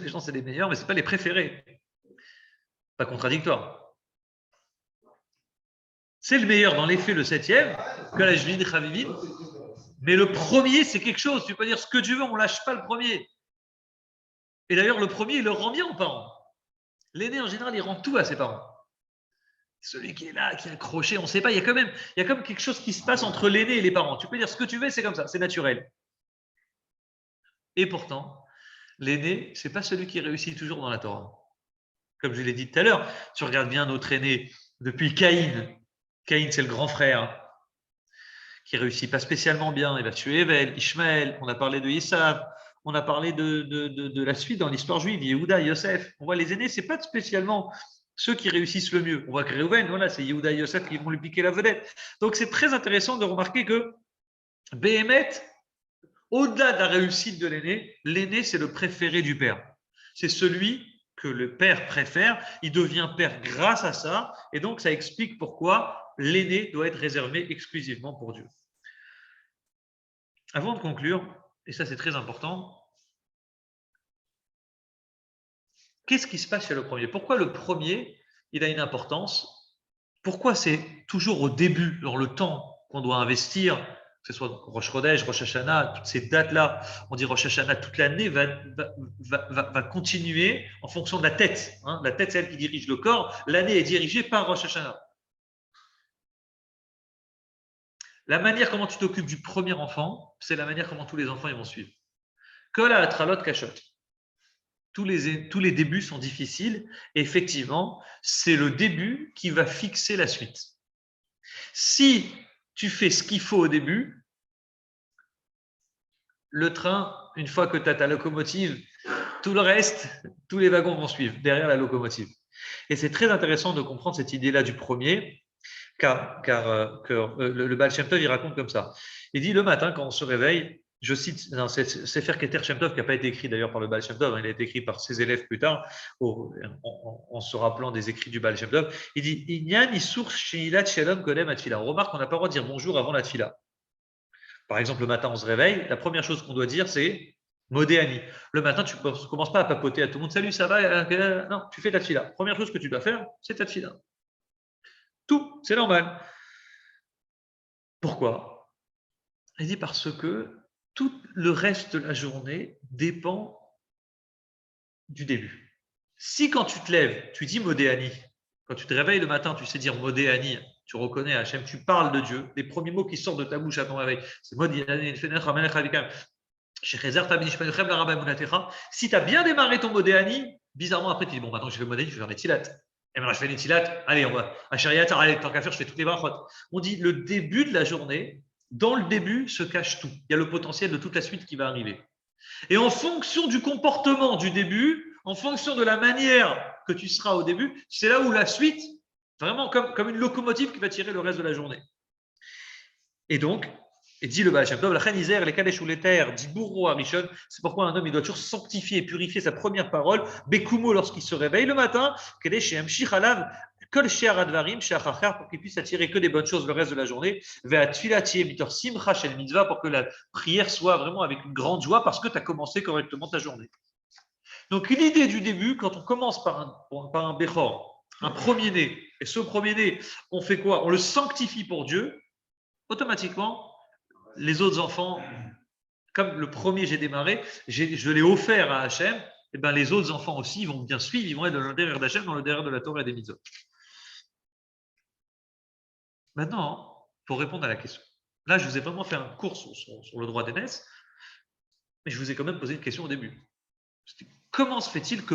Les gens, c'est les meilleurs, mais ce n'est pas les préférés. Pas contradictoire. C'est le meilleur dans les faits, le septième, Kolashvin, Chavivin. Mais le premier, c'est quelque chose. Tu peux dire ce que tu veux, on ne lâche pas le premier. Et d'ailleurs, le premier, il le rend bien aux parents. L'aîné, en général, il rend tout à ses parents. Celui qui est là, qui est accroché, on ne sait pas. Il y a quand même quelque chose qui se passe entre l'aîné et les parents. Tu peux dire ce que tu veux, c'est comme ça, c'est naturel. Et pourtant, l'aîné, ce n'est pas celui qui réussit toujours dans la Torah. Comme je l'ai dit tout à l'heure, tu regardes bien notre aîné depuis Caïn. Caïn, c'est le grand frère qui réussit pas spécialement bien. Il va tuer Evel, Ishmaël. On a parlé de Esav. On a parlé de la suite dans l'histoire juive, Yehuda, Yosef. On voit les aînés, ce n'est pas spécialement ceux qui réussissent le mieux. On voit que Reuven, voilà, c'est Yehuda et Yosef qui vont lui piquer la vedette. Donc c'est très intéressant de remarquer que Béhémet, au-delà de la réussite de l'aîné, c'est le préféré du père. C'est celui que le père préfère. Il devient père grâce à ça. Et donc ça explique pourquoi l'aîné doit être réservé exclusivement pour Dieu. Avant de conclure, et ça c'est très important, qu'est-ce qui se passe chez le premier? Pourquoi le premier, il a une importance? Pourquoi c'est toujours au début, dans le temps qu'on doit investir, que ce soit Rosh Chodesh, Rosh Hashanah, toutes ces dates-là, on dit Rosh Hashanah, toute l'année va continuer en fonction de la tête. Hein. La tête, c'est elle qui dirige le corps. L'année est dirigée par Rosh Hashanah. La manière comment tu t'occupes du premier enfant, c'est la manière comment tous les enfants ils vont suivre. Kol ha'atralot kashot. Tous les débuts sont difficiles. Et effectivement, c'est le début qui va fixer la suite. Si tu fais ce qu'il faut au début, le train, une fois que tu as ta locomotive, tout le reste, tous les wagons vont suivre derrière la locomotive. Et c'est très intéressant de comprendre cette idée-là du premier, car le Baal Shem Tov, il raconte comme ça. Il dit, le matin, quand on se réveille, je cite, c'est Sefer Keter Shem Tov qui n'a pas été écrit d'ailleurs par le Baal Shem Tov, il a été écrit par ses élèves plus tard, en se rappelant des écrits du Baal Shem Tov. Il dit, Inyan Isur Sheilat Shalom Kodem Atfila. On remarque qu'on n'a pas le droit de dire bonjour avant la tfila. Par exemple, le matin, on se réveille, la première chose qu'on doit dire, c'est Modéani. Le matin, tu ne commences pas à papoter à tout le monde. Salut, ça va? Non, tu fais ta tfila. Première chose que tu dois faire, c'est ta tfila. Tout, c'est normal. Pourquoi? Il dit parce que tout le reste de la journée dépend du début. Si quand tu te lèves, tu dis Modéani, quand tu te réveilles le matin, tu sais dire Modéani, tu reconnais Hachem, tu parles de Dieu, les premiers mots qui sortent de ta bouche à ton réveil, c'est Modéani. Si tu as bien démarré ton Modéani, bizarrement après tu dis bon, maintenant je fais Modéani, je vais faire les tilat. Et maintenant je fais les tilat, allez, on va à Shariat, allez, tant qu'à faire, je fais toutes les brachot. On dit le début de la journée, dans le début se cache tout. Il y a le potentiel de toute la suite qui va arriver. Et en fonction du comportement du début, en fonction de la manière que tu seras au début, c'est là où la suite, vraiment comme une locomotive qui va tirer le reste de la journée. Et donc, et dit le Baal Shem Tov, la reine Isère, les Kadesh ou les terres, dit Bourreau Arishon, c'est pourquoi un homme il doit toujours sanctifier et purifier sa première parole, Bekumo lorsqu'il se réveille le matin, Kadesh et Amshich Alav, Kol She'ar Advarim, She'achachar, pour qu'il puisse attirer que des bonnes choses le reste de la journée, Ve'at Tfilat Yeh Mitor Simcha Shel Mitzvah, pour que la prière soit vraiment avec une grande joie parce que tu as commencé correctement ta journée. Donc l'idée du début, quand on commence par un Bechor, un premier-né, et ce premier-né, on fait quoi? On le sanctifie pour Dieu, automatiquement, les autres enfants, comme le premier j'ai démarré, je l'ai offert à Hachem, et ben les autres enfants aussi vont bien suivre, ils vont être dans l'intérieur d'Hachem, dans le derrière de la Torah et des Mitzvot. Maintenant, pour répondre à la question, là je vous ai vraiment fait un cours sur le droit d'aînesse, mais je vous ai quand même posé une question au début. Comment se fait-il que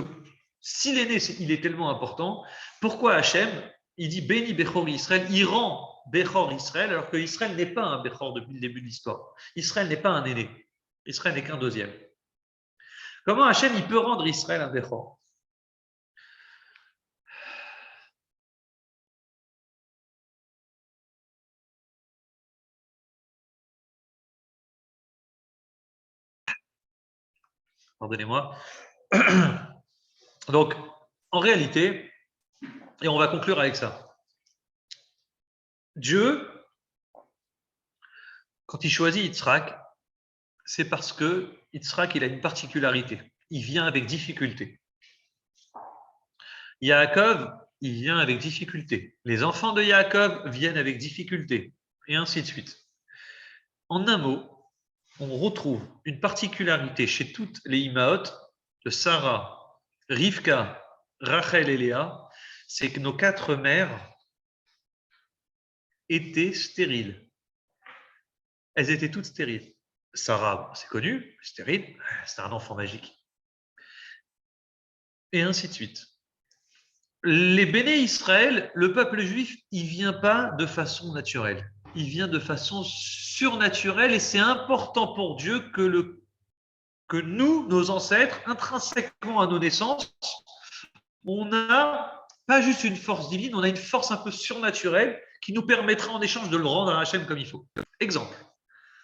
si l'aîné il est tellement important, pourquoi Hachem il dit Béni Bechor Israël, il rend Bechor Israël, alors que Israël n'est pas un Bechor depuis le début de l'histoire. Israël n'est pas un aîné. Israël n'est qu'un deuxième. Comment Hachem il peut rendre Israël un Bechor? Pardonnez-moi. Donc, en réalité, et on va conclure avec ça. Dieu, quand il choisit Yitzhak, c'est parce que Yitzhak, il a une particularité. Il vient avec difficulté. Yaakov, il vient avec difficulté. Les enfants de Yaakov viennent avec difficulté. Et ainsi de suite. En un mot, on retrouve une particularité chez toutes les Imaot de Sarah, Rivka, Rachel et Léa, c'est que nos 4 mères étaient stériles. Elles étaient toutes stériles. Sarah, c'est connu, stérile, c'est un enfant magique. Et ainsi de suite. Les Béné Israël, le peuple juif, il ne vient pas de façon naturelle. Il vient de façon surnaturelle et c'est important pour Dieu que nous, nos ancêtres, intrinsèquement à nos naissances, on n'a pas juste une force divine, on a une force un peu surnaturelle qui nous permettra en échange de le rendre à Hachem comme il faut. Exemple,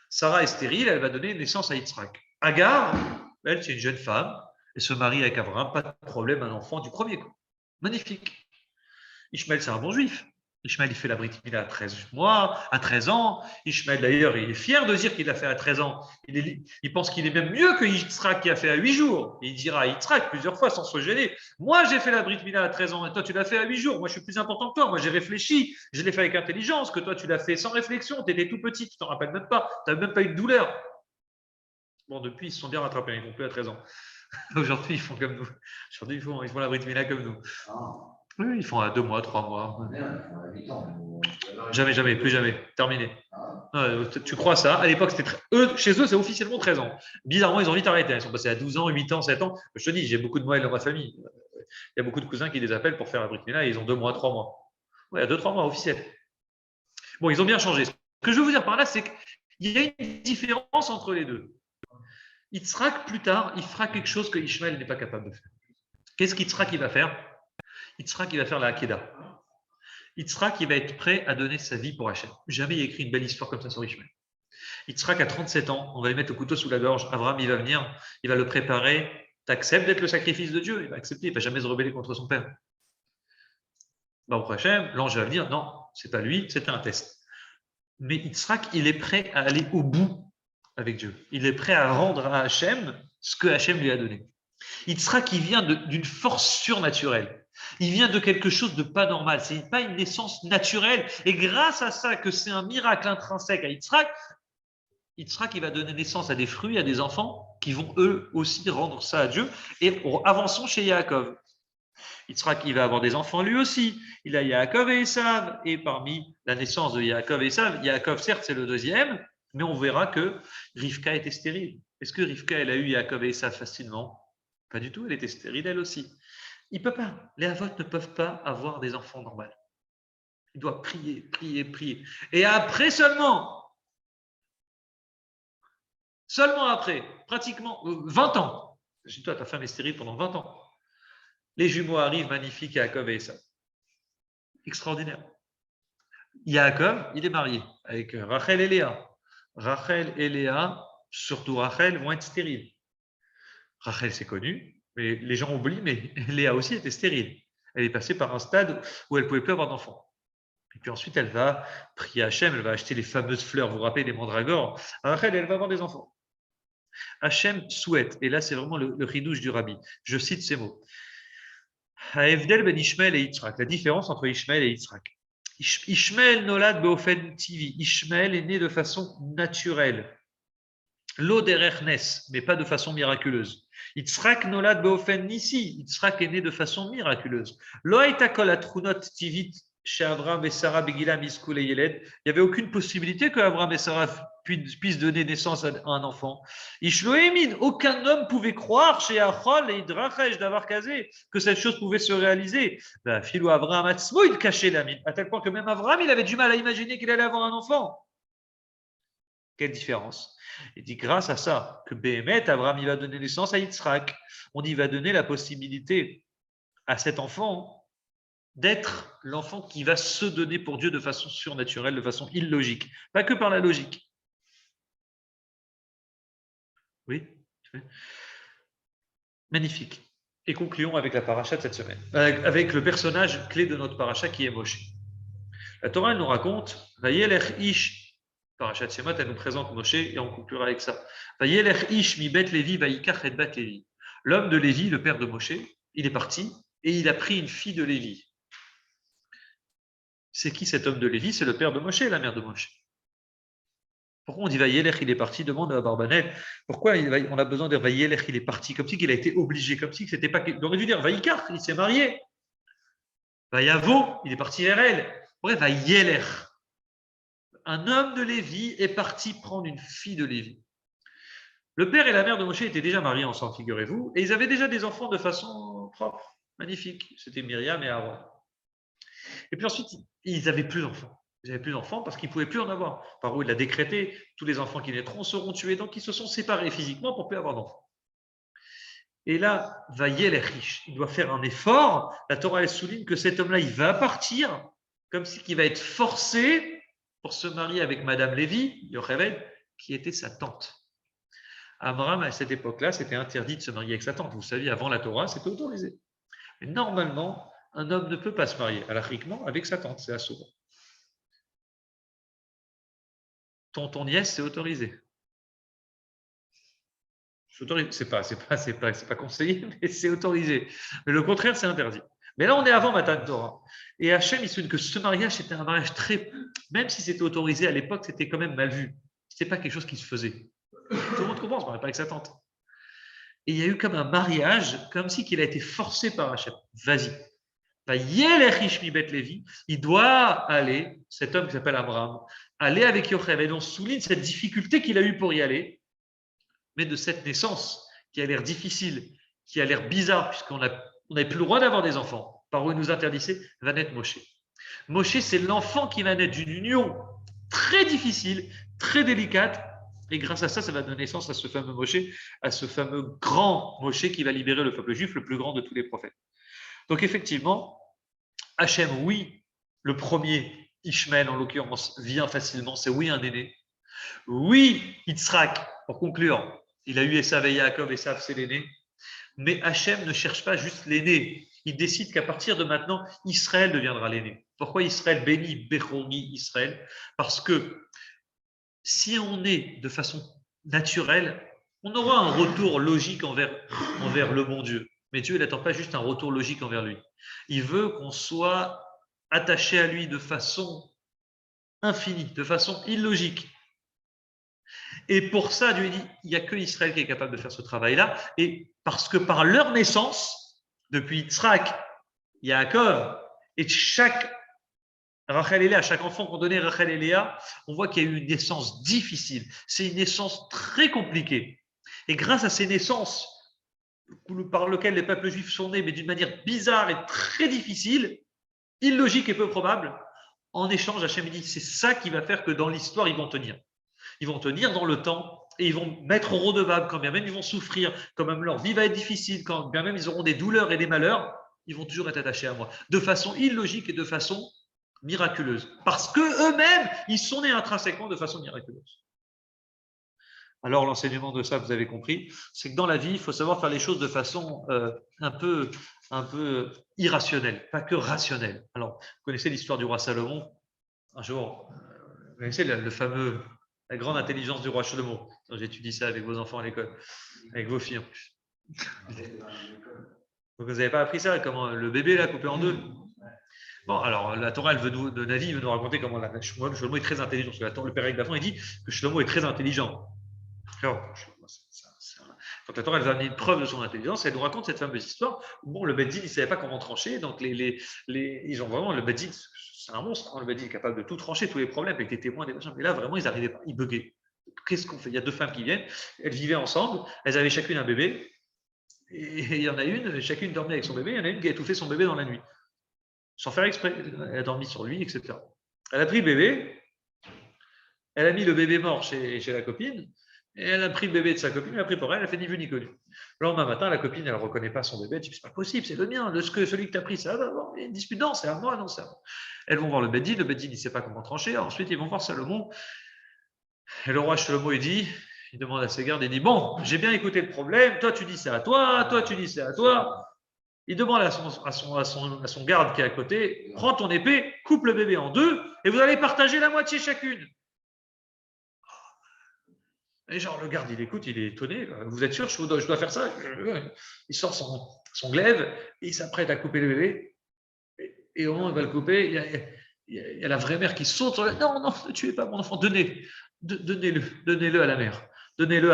Sarah est stérile, elle va donner naissance à Yitzhak. Agar, elle, c'est une jeune femme, elle se marie avec Abraham, pas de problème, un enfant du premier coup. Magnifique. Ishmaël, c'est un bon juif. Ishmaël, il fait la Brit Mila à 13 mois, à 13 ans. Ishmaël, d'ailleurs, il est fier de dire qu'il l'a fait à 13 ans. Il pense qu'il est même mieux que Yitzhak qui a fait à 8 jours. Et il dira à Yitzhak plusieurs fois sans se gêner. Moi, j'ai fait la Brit Mila à 13 ans et toi, tu l'as fait à 8 jours. Moi, je suis plus important que toi. Moi, j'ai réfléchi. Je l'ai fait avec intelligence. Que toi, tu l'as fait sans réflexion. Tu étais tout petit. Tu t'en rappelles même pas. Tu n'as même pas eu de douleur. Bon, depuis, ils se sont bien rattrapés. Ils ne font plus à 13 ans. Aujourd'hui, ils font comme nous. Aujourd'hui, ils font la Brit Mila comme nous. Oui, ils font à 2 mois, 3 mois. Jamais, jamais, plus jamais. Terminé. Tu crois ça? À l'époque, c'était chez eux, c'est officiellement 13 ans. Bizarrement, ils ont vite arrêté. Ils sont passés à 12 ans, 8 ans, 7 ans. Je te dis, j'ai beaucoup de Noël dans ma famille. Il y a beaucoup de cousins qui les appellent pour faire la Brit Mila et ils ont 2 mois, 3 mois. Oui, il y a 2-3 mois officiels. Bon, ils ont bien changé. Ce que je veux vous dire par là, c'est qu'il y a une différence entre les deux. Yitzhak, plus tard, il fera quelque chose que Ishmaël n'est pas capable de faire. Qu'est-ce qu'Yitzhak va faire? Yitzhak, il va faire la Hakeda. Yitzhak, il va être prêt à donner sa vie pour Hachem. Jamais il a écrit une belle histoire comme ça sur Ishmael. Yitzhak a 37 ans, on va lui mettre le couteau sous la gorge. Abraham, il va venir, il va le préparer. Tu acceptes d'être le sacrifice de Dieu? Il va accepter, il ne va jamais se rebeller contre son père. Baruch Hachem, l'ange va venir, non, c'est pas lui, c'était un test. Mais Yitzhak, il est prêt à aller au bout avec Dieu. Il est prêt à rendre à Hachem ce que Hachem lui a donné. Yitzhak, il vient d'une force surnaturelle. Il vient de quelque chose de pas normal. Ce n'est pas une naissance naturelle. Et grâce à ça, que c'est un miracle intrinsèque à Yitzhak, il va donner naissance à des fruits, à des enfants qui vont eux aussi rendre ça à Dieu. Et avançons chez Yaakov. Yitzhak, il va avoir des enfants lui aussi. Il a Yaakov et Esav. Et parmi la naissance de Yaakov et Esav, Yaakov, certes, c'est le deuxième, mais on verra que Rivka était stérile. Est-ce que Rivka, elle a eu Yaakov et Esav facilement? Pas du tout, elle était stérile elle aussi. Il ne peut pas. Les avot ne peuvent pas avoir des enfants normaux. Il doit prier, prier, prier. Et après seulement, Seulement après, pratiquement 20 ans, toi, ta femme est stérile pendant 20 ans, les jumeaux arrivent magnifiques, Yaakov et Esav. Extraordinaire. Yaakov, il est marié avec Rachel et Léa. Rachel et Léa, surtout Rachel, vont être stériles. Rachel, c'est connu, mais les gens oublient, mais Léa aussi était stérile. Elle est passée par un stade où elle ne pouvait plus avoir d'enfants. Et puis ensuite, elle va prier Hachem, elle va acheter les fameuses fleurs, vous vous rappelez, des mandragores. Rachel, elle va avoir des enfants. Hachem souhaite, et là c'est vraiment le ridouche du rabbi, je cite ces mots. Haevdel ben Ishmael et Yitzhak, la différence entre Ishmael et Yitzhak. Ishmael nolad beofen tivi. Ishmael est né de façon naturelle. Lo derech nes, mais pas de façon miraculeuse. Yitzhak nolad beofen nisi. Yitzhak est né de façon miraculeuse. Lo aita kol atrunot tivit chez Abraham et Sarah begilam iskul et yeled. Il n'y avait aucune possibilité que Abraham et Sarah puissent donner naissance à un enfant. Ishloémin, aucun homme pouvait croire chez Achol et Idrachesh d'avoir casé que cette chose pouvait se réaliser. Philo Abraham Atzmo, il cachait la mine, à tel point que même Abraham, il avait du mal à imaginer qu'il allait avoir un enfant. Quelle différence? Il dit grâce à ça que Béhémet, Abraham, il va donner naissance à Yitzhak. On y va donner la possibilité à cet enfant d'être l'enfant qui va se donner pour Dieu de façon surnaturelle, de façon illogique, pas que par la logique. Oui, magnifique. Et concluons avec la paracha de cette semaine, avec le personnage clé de notre paracha qui est Moshe. La Torah elle nous raconte, Vayelech Ish, paracha de Shemot, elle nous présente Moshe et on conclura avec ça. Vayelech Ish mi bet Levi vayikach et bat Levi. L'homme de Lévi, le père de Moshe, il est parti et il a pris une fille de Lévi. C'est qui cet homme de Lévi? C'est le père de Moshe, la mère de Moshe. Pourquoi on dit Vayelech, il est parti? Demande à Barbanel. Pourquoi on a besoin de dire Vayelech, il est parti? Comme si il a été obligé, comme si c'était pas. Il aurait dû dire Vayikar, il s'est marié. Vayavo, il est parti vers elle. Pourquoi Vayelech? Un homme de Lévi est parti prendre une fille de Lévi. Le père et la mère de Moshe étaient déjà mariés ensemble, figurez-vous, et ils avaient déjà des enfants de façon propre, magnifique. C'était Myriam et Aaron. Et puis ensuite, ils n'avaient plus d'enfants. Ils n'avaient plus d'enfants parce qu'ils ne pouvaient plus en avoir. Par où il a décrété, tous les enfants qui naîtront seront tués. Donc, ils se sont séparés physiquement pour ne plus avoir d'enfants. Et là, Vayel est riche. Il doit faire un effort. La Torah, elle souligne que cet homme-là, il va partir comme si il va être forcé pour se marier avec Madame Lévi, Yocheved, qui était sa tante. Abraham, à cette époque-là, c'était interdit de se marier avec sa tante. Vous savez, avant la Torah, c'était autorisé. Mais normalement, un homme ne peut pas se marier, halachiquement, avec sa tante. C'est assourd. Tonton nièce, c'est autorisé. C'est pas conseillé, mais c'est autorisé. Mais le contraire, c'est interdit. Mais là, on est avant Matan Torah. Et Hachem, il se dit que ce mariage, c'était un mariage très. Même si c'était autorisé à l'époque, c'était quand même mal vu. C'était pas quelque chose qui se faisait. Tout le monde comprend, on se marie pas avec sa tante. Et il y a eu comme un mariage, comme si qu'il a été forcé par Hachem. Vas-y. Il doit aller, cet homme qui s'appelle Abraham, aller avec Yocheved. Et on souligne cette difficulté qu'il a eue pour y aller, mais de cette naissance qui a l'air difficile, qui a l'air bizarre, puisqu'on n'avait plus le droit d'avoir des enfants, par où il nous interdisait, va naître Moshe. Moshe, c'est l'enfant qui va naître d'une union très difficile, très délicate, et grâce à ça, ça va donner naissance à ce fameux Moshe, à ce fameux grand Moshe qui va libérer le peuple juif, le plus grand de tous les prophètes. Donc effectivement, Hachem, oui, le premier, Ishmael en l'occurrence, vient facilement, c'est oui un aîné. Oui, Yitzhak, pour conclure, il a eu Esav et Yaakov, Esav c'est l'aîné. Mais Hachem ne cherche pas juste l'aîné. Il décide qu'à partir de maintenant, Israël deviendra l'aîné. Pourquoi Israël bénit Bechormi Israël? Parce que si on est de façon naturelle, on aura un retour logique envers le bon Dieu. Mais Dieu n'attend pas juste un retour logique envers lui. Il veut qu'on soit attaché à lui de façon infinie, de façon illogique. Et pour ça, Dieu dit, il n'y a que Israël qui est capable de faire ce travail-là. Et parce que par leur naissance, depuis Yitzhak, Yaakov, et chaque Rachel et Léa, chaque enfant qu'on donnait Rachel et Léa, on voit qu'il y a eu une naissance difficile. C'est une naissance très compliquée. Et grâce à ces naissances par lesquelles les peuples juifs sont nés, mais d'une manière bizarre et très difficile, illogique et peu probable, en échange, Hachem dit, c'est ça qui va faire que dans l'histoire, ils vont tenir. Ils vont tenir dans le temps et ils vont mettre au redevable, quand bien même ils vont souffrir, quand même leur vie va être difficile, quand bien même ils auront des douleurs et des malheurs, ils vont toujours être attachés à moi, de façon illogique et de façon miraculeuse. Parce qu'eux-mêmes, ils sont nés intrinsèquement de façon miraculeuse. Alors l'enseignement de ça, vous avez compris, c'est que dans la vie, il faut savoir faire les choses de façon un peu irrationnelle, pas que rationnelle. Alors, vous connaissez l'histoire du roi Salomon. Un jour, vous connaissez la grande intelligence du roi Salomon. J'étudie ça avec vos enfants à l'école, avec vos filles en plus. Donc vous n'avez pas appris ça, comment le bébé l'a coupé en deux. Bon, alors la Torah, de Navi, veut nous raconter comment Shlomo est très intelligent. Parce que le père Agdafon, il dit que Shlomo est très intelligent. Alors, quand la Torah elle va amener une preuve de son intelligence, elle nous raconte cette fameuse histoire où bon, le Beddin, il ne savait pas comment trancher, donc ils ont vraiment, le Beddin, c'est un monstre, hein, le Beddin est capable de tout trancher, tous les problèmes, avec des témoins, des machins, mais là, vraiment, ils n'arrivaient pas, ils buguaient. Qu'est-ce qu'on fait? Il y a deux femmes qui viennent, elles vivaient ensemble, elles avaient chacune un bébé, et il y en a une, chacune dormait avec son bébé, il y en a une qui a étouffé son bébé dans la nuit, sans faire exprès, elle a dormi sur lui, etc. Elle a pris le bébé, elle a mis le bébé mort chez la copine, et elle a pris le bébé de sa copine, elle a pris pour elle, elle a fait ni vu ni connu. Le lendemain matin, la copine, elle ne reconnaît pas son bébé, elle dit c'est pas possible, c'est le mien, celui que tu as pris, ça va, il y a une dispute, non, c'est à moi, non, c'est à moi. Elles vont voir le Beddin, il ne sait pas comment trancher, ensuite ils vont voir Salomon, et le roi Shlomo, il demande à ses gardes, il dit bon, j'ai bien écouté le problème, toi tu dis c'est à toi, toi tu dis c'est à toi. Il demande à son garde qui est à côté, prends ton épée, coupe le bébé en deux, et vous allez partager la moitié chacune. Et genre, le garde, il écoute, il est étonné. Vous êtes sûr, je dois faire ça? Il sort son glaive, et il s'apprête à couper le bébé. Et au moment où il va le couper, il y a la vraie mère qui saute sur le... Non, ne tuez pas mon enfant, donnez-le à la mère. Donnez-le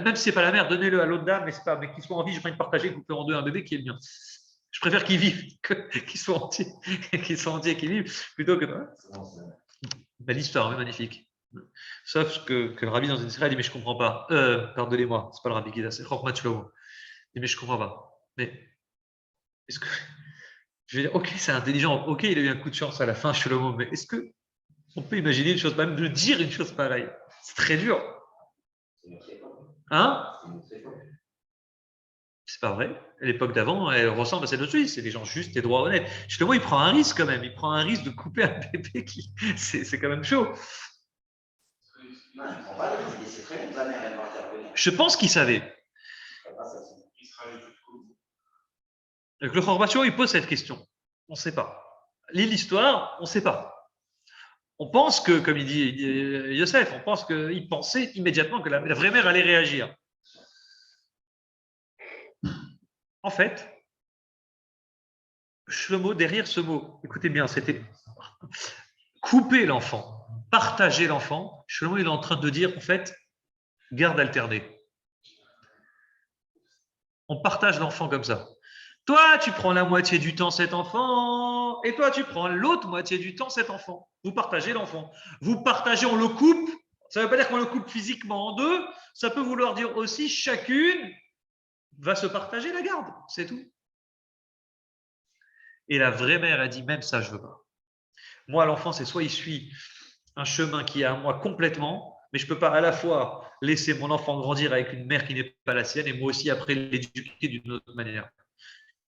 même si ce n'est pas la mère, donnez-le à l'autre dame, mais qu'il soit en vie, je pas de partager, couper en deux un bébé qui est le mien. Je préfère qu'il vive qu'il soit entier, et qu'il vive, plutôt que... Belle histoire, magnifique. Sauf que le rabbi dans une série a dit mais je comprends pas. Pardonnez-moi, c'est pas le rabbi qui dit c'est Chokhmat Shlomo. Il dit mais je comprends pas. Mais est-ce que je vais dire ok c'est intelligent, ok il a eu un coup de chance à la fin Shlomo, mais est-ce que on peut imaginer une chose, même de dire une chose pareille? C'est très dur. Hein? C'est pas vrai. L'époque d'avant, elle ressemble à celle d'aujourd'hui. C'est des gens justes et droits, honnêtes. Shlomo il prend un risque quand même. Il prend un risque de couper un bébé qui c'est quand même chaud. Non, il ne prend pas le risque, il sait très bien que la mère, elle va intervenir. Je pense qu'il savait. Donc le Chorbatio, il pose cette question. On ne sait pas. Lis l'histoire, on ne sait pas. On pense que, comme il dit Yosef, on pense qu'il pensait immédiatement que la vraie mère allait réagir. En fait, Shlomo, derrière ce mot, écoutez bien, c'était couper l'enfant, partager l'enfant. Shlomo, il est en train de dire, en fait, garde alternée. On partage l'enfant comme ça. Toi, tu prends la moitié du temps cet enfant, et toi, tu prends l'autre moitié du temps cet enfant. Vous partagez l'enfant. Vous partagez, on le coupe. Ça ne veut pas dire qu'on le coupe physiquement en deux. Ça peut vouloir dire aussi chacune va se partager la garde. C'est tout. Et la vraie mère a dit, même ça, je ne veux pas. Moi, l'enfant, c'est soit il suit un chemin qui est à moi complètement, mais je ne peux pas à la fois laisser mon enfant grandir avec une mère qui n'est pas la sienne et moi aussi après l'éduquer d'une autre manière.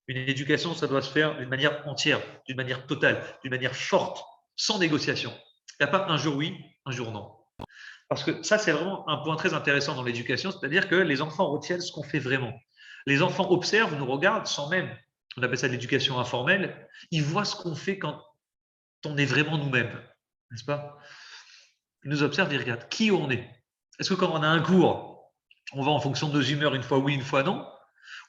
Une éducation, ça doit se faire d'une manière entière, d'une manière totale, d'une manière forte, sans négociation. Il n'y a pas un jour oui, un jour non. Parce que ça, c'est vraiment un point très intéressant dans l'éducation, c'est-à-dire que les enfants retiennent ce qu'on fait vraiment. Les enfants observent, nous regardent sans même, on appelle ça de l'éducation informelle, ils voient ce qu'on fait quand on est vraiment nous-mêmes, n'est-ce pas? Ils nous observent, ils regardent qui on est. Est-ce que quand on a un cours, on va en fonction de nos humeurs, une fois oui, une fois non?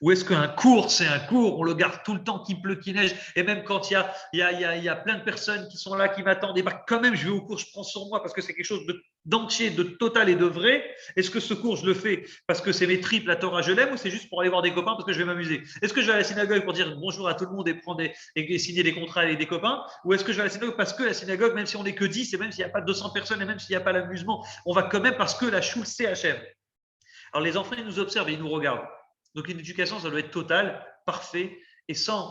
Ou est-ce qu'un cours, c'est un cours, on le garde tout le temps, qu'il pleut, qu'il neige, et même quand il y a plein de personnes qui sont là, qui m'attendent, et quand même je vais au cours, je prends sur moi parce que c'est quelque chose d'entier, de total et de vrai. Est-ce que ce cours, je le fais parce que c'est mes tripes, la Torah, je l'aime, ou c'est juste pour aller voir des copains parce que je vais m'amuser? Est-ce que je vais à la synagogue pour dire bonjour à tout le monde et signer des contrats avec des copains? Ou est-ce que je vais à la synagogue parce que la synagogue, même si on n'est que 10, et même s'il n'y a pas 200 personnes, et même s'il n'y a pas l'amusement, on va quand même parce que la choule CHM. Alors les enfants, ils nous observent et ils nous regardent. Donc une éducation, ça doit être totale, parfait et sans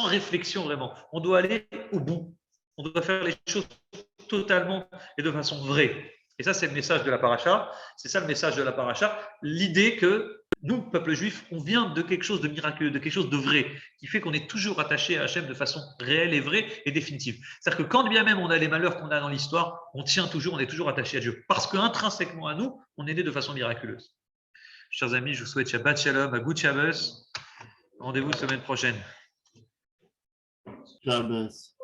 réflexion vraiment. On doit aller au bout. On doit faire les choses totalement et de façon vraie. Et ça, c'est le message de la paracha. C'est ça le message de la paracha. L'idée que nous, peuple juif, on vient de quelque chose de miraculeux, de quelque chose de vrai, qui fait qu'on est toujours attaché à Hachem de façon réelle et vraie et définitive. C'est-à-dire que quand bien même on a les malheurs qu'on a dans l'histoire, on tient toujours, on est toujours attaché à Dieu. Parce qu'intrinsèquement à nous, on est né de façon miraculeuse. Chers amis, je vous souhaite Shabbat Shalom, à Good Shabbos. Rendez-vous semaine prochaine. Shabbos.